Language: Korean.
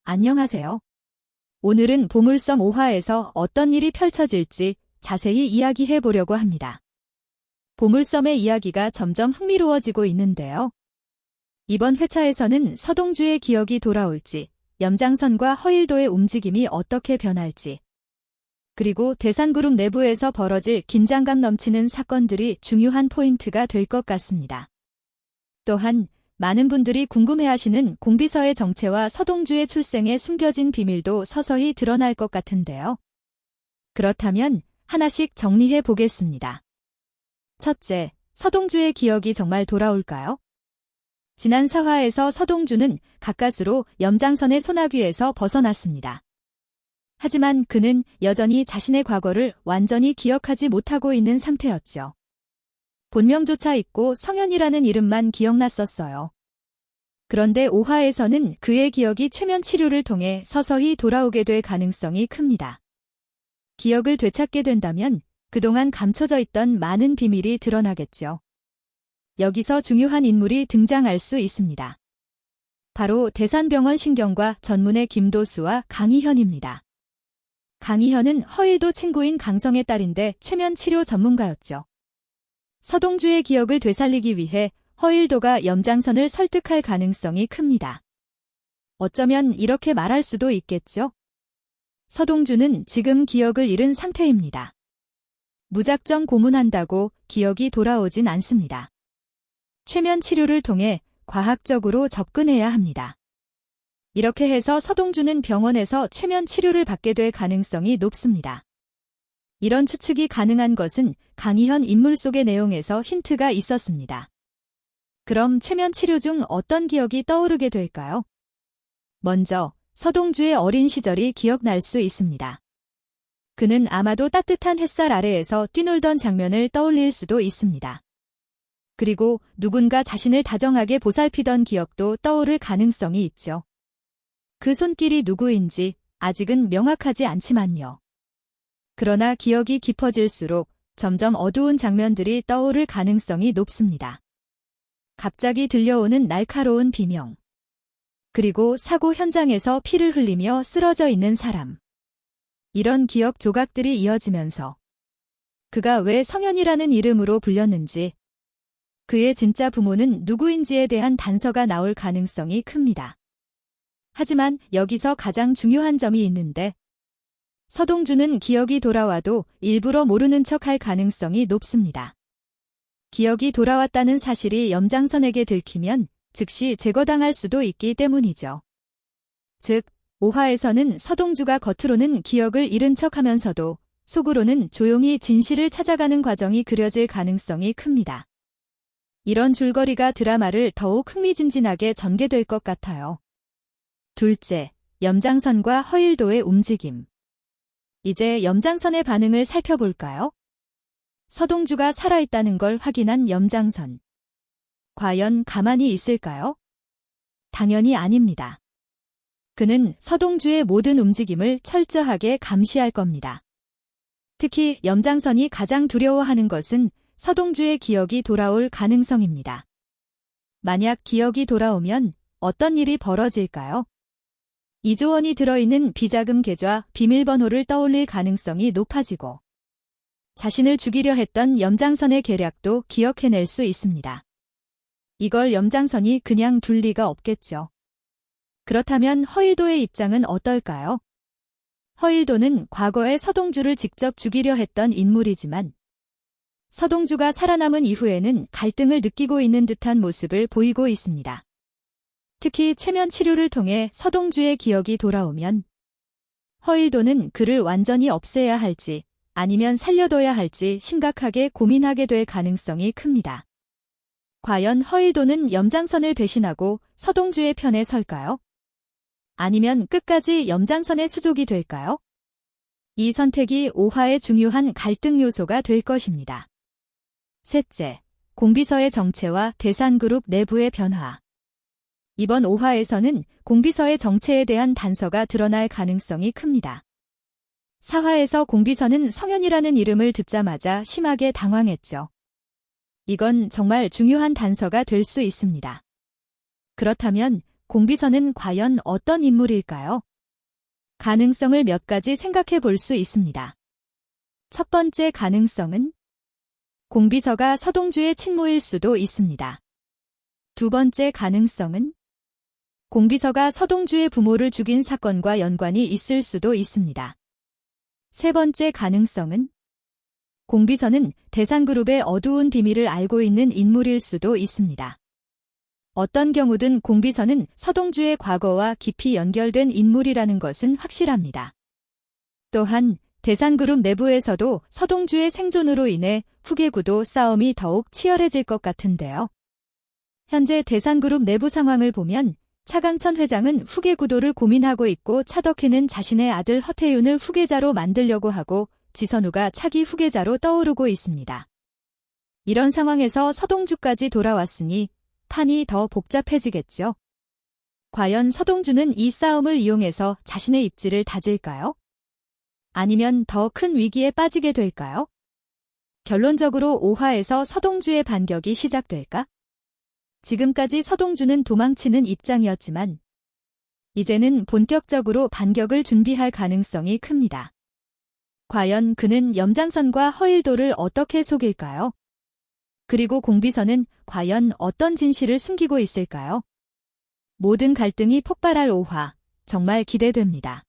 안녕하세요. 오늘은 보물섬 5화에서 어떤 일이 펼쳐질지 자세히 이야기해 보려고 합니다. 보물섬의 이야기가 점점 흥미로워지고 있는데요. 이번 회차에서는 서동주의 기억이 돌아올지, 염장선과 허일도의 움직임이 어떻게 변할지, 그리고 대산그룹 내부에서 벌어질 긴장감 넘치는 사건들이 중요한 포인트가 될 것 같습니다. 또한 많은 분들이 궁금해하시는 공비서의 정체와 서동주의 출생에 숨겨진 비밀도 서서히 드러날 것 같은데요. 그렇다면 하나씩 정리해 보겠습니다. 첫째, 서동주의 기억이 정말 돌아올까요? 지난 4화에서 서동주는 가까스로 염장선의 소나귀에서 벗어났습니다. 하지만 그는 여전히 자신의 과거를 완전히 기억하지 못하고 있는 상태였죠. 본명조차 잊고 성현이라는 이름만 기억났었어요. 그런데 5화에서는 그의 기억이 최면 치료를 통해 서서히 돌아오게 될 가능성이 큽니다. 기억을 되찾게 된다면 그동안 감춰져 있던 많은 비밀이 드러나겠죠. 여기서 중요한 인물이 등장할 수 있습니다. 바로 대산병원 신경과 전문의 김도수와 강희현입니다. 강희현은 허일도 친구인 강성의 딸인데 최면 치료 전문가였죠. 서동주의 기억을 되살리기 위해 허일도가 염장선을 설득할 가능성이 큽니다. 어쩌면 이렇게 말할 수도 있겠죠. 서동주는 지금 기억을 잃은 상태입니다. 무작정 고문한다고 기억이 돌아오진 않습니다. 최면 치료를 통해 과학적으로 접근해야 합니다. 이렇게 해서 서동주는 병원에서 최면 치료를 받게 될 가능성이 높습니다. 이런 추측이 가능한 것은 강희현 인물 속의 내용에서 힌트가 있었습니다. 그럼 최면 치료 중 어떤 기억이 떠오르게 될까요? 먼저 서동주의 어린 시절이 기억날 수 있습니다. 그는 아마도 따뜻한 햇살 아래에서 뛰놀던 장면을 떠올릴 수도 있습니다. 그리고 누군가 자신을 다정하게 보살피던 기억도 떠오를 가능성이 있죠. 그 손길이 누구인지 아직은 명확하지 않지만요. 그러나 기억이 깊어질수록 점점 어두운 장면들이 떠오를 가능성이 높습니다. 갑자기 들려오는 날카로운 비명. 그리고 사고 현장에서 피를 흘리며 쓰러져 있는 사람. 이런 기억 조각들이 이어지면서 그가 왜 성현이라는 이름으로 불렸는지, 그의 진짜 부모는 누구인지에 대한 단서가 나올 가능성이 큽니다. 하지만 여기서 가장 중요한 점이 있는데, 서동주는 기억이 돌아와도 일부러 모르는 척할 가능성이 높습니다. 기억이 돌아왔다는 사실이 염장선에게 들키면 즉시 제거당할 수도 있기 때문이죠. 즉, 5화에서는 서동주가 겉으로는 기억을 잃은 척하면서도 속으로는 조용히 진실을 찾아가는 과정이 그려질 가능성이 큽니다. 이런 줄거리가 드라마를 더욱 흥미진진하게 전개될 것 같아요. 둘째, 염장선과 허일도의 움직임. 이제 염장선의 반응을 살펴볼까요? 서동주가 살아있다는 걸 확인한 염장선. 과연 가만히 있을까요? 당연히 아닙니다. 그는 서동주의 모든 움직임을 철저하게 감시할 겁니다. 특히 염장선이 가장 두려워하는 것은 서동주의 기억이 돌아올 가능성입니다. 만약 기억이 돌아오면 어떤 일이 벌어질까요? 2조 원이 들어있는 비자금 계좌 비밀번호를 떠올릴 가능성이 높아지고, 자신을 죽이려 했던 염장선의 계략도 기억해낼 수 있습니다. 이걸 염장선이 그냥 둘 리가 없겠죠. 그렇다면 허일도의 입장은 어떨까요? 허일도는 과거에 서동주를 직접 죽이려 했던 인물이지만, 서동주가 살아남은 이후에는 갈등을 느끼고 있는 듯한 모습을 보이고 있습니다. 특히 최면 치료를 통해 서동주의 기억이 돌아오면 허일도는 그를 완전히 없애야 할지 아니면 살려둬야 할지 심각하게 고민하게 될 가능성이 큽니다. 과연 허일도는 염장선을 배신하고 서동주의 편에 설까요? 아니면 끝까지 염장선의 수족이 될까요? 이 선택이 5화의 중요한 갈등 요소가 될 것입니다. 셋째, 공비서의 정체와 대산그룹 내부의 변화. 이번 5화에서는 공비서의 정체에 대한 단서가 드러날 가능성이 큽니다. 4화에서 공비서는 성현이라는 이름을 듣자마자 심하게 당황했죠. 이건 정말 중요한 단서가 될 수 있습니다. 그렇다면 공비서는 과연 어떤 인물일까요? 가능성을 몇 가지 생각해 볼 수 있습니다. 첫 번째 가능성은 공비서가 서동주의 친모일 수도 있습니다. 두 번째 가능성은 공비서가 서동주의 부모를 죽인 사건과 연관이 있을 수도 있습니다. 세 번째 가능성은 공비서는 대상그룹의 어두운 비밀을 알고 있는 인물일 수도 있습니다. 어떤 경우든 공비서는 서동주의 과거와 깊이 연결된 인물이라는 것은 확실합니다. 또한 대상그룹 내부에서도 서동주의 생존으로 인해 후계구도 싸움이 더욱 치열해질 것 같은데요. 현재 대상그룹 내부 상황을 보면 차강천 회장은 후계구도를 고민하고 있고 차덕희는 자신의 아들 허태윤을 후계자로 만들려고 하고 지선우가 차기 후계자로 떠오르고 있습니다. 이런 상황에서 서동주까지 돌아왔으니 판이 더 복잡해지겠죠. 과연 서동주는 이 싸움을 이용해서 자신의 입지를 다질까요? 아니면 더 큰 위기에 빠지게 될까요? 결론적으로 5화에서 서동주의 반격이 시작될까? 지금까지 서동주는 도망치는 입장이었지만 이제는 본격적으로 반격을 준비할 가능성이 큽니다. 과연 그는 염장선과 허일도를 어떻게 속일까요? 그리고 공비서는 과연 어떤 진실을 숨기고 있을까요? 모든 갈등이 폭발할 5화, 정말 기대됩니다.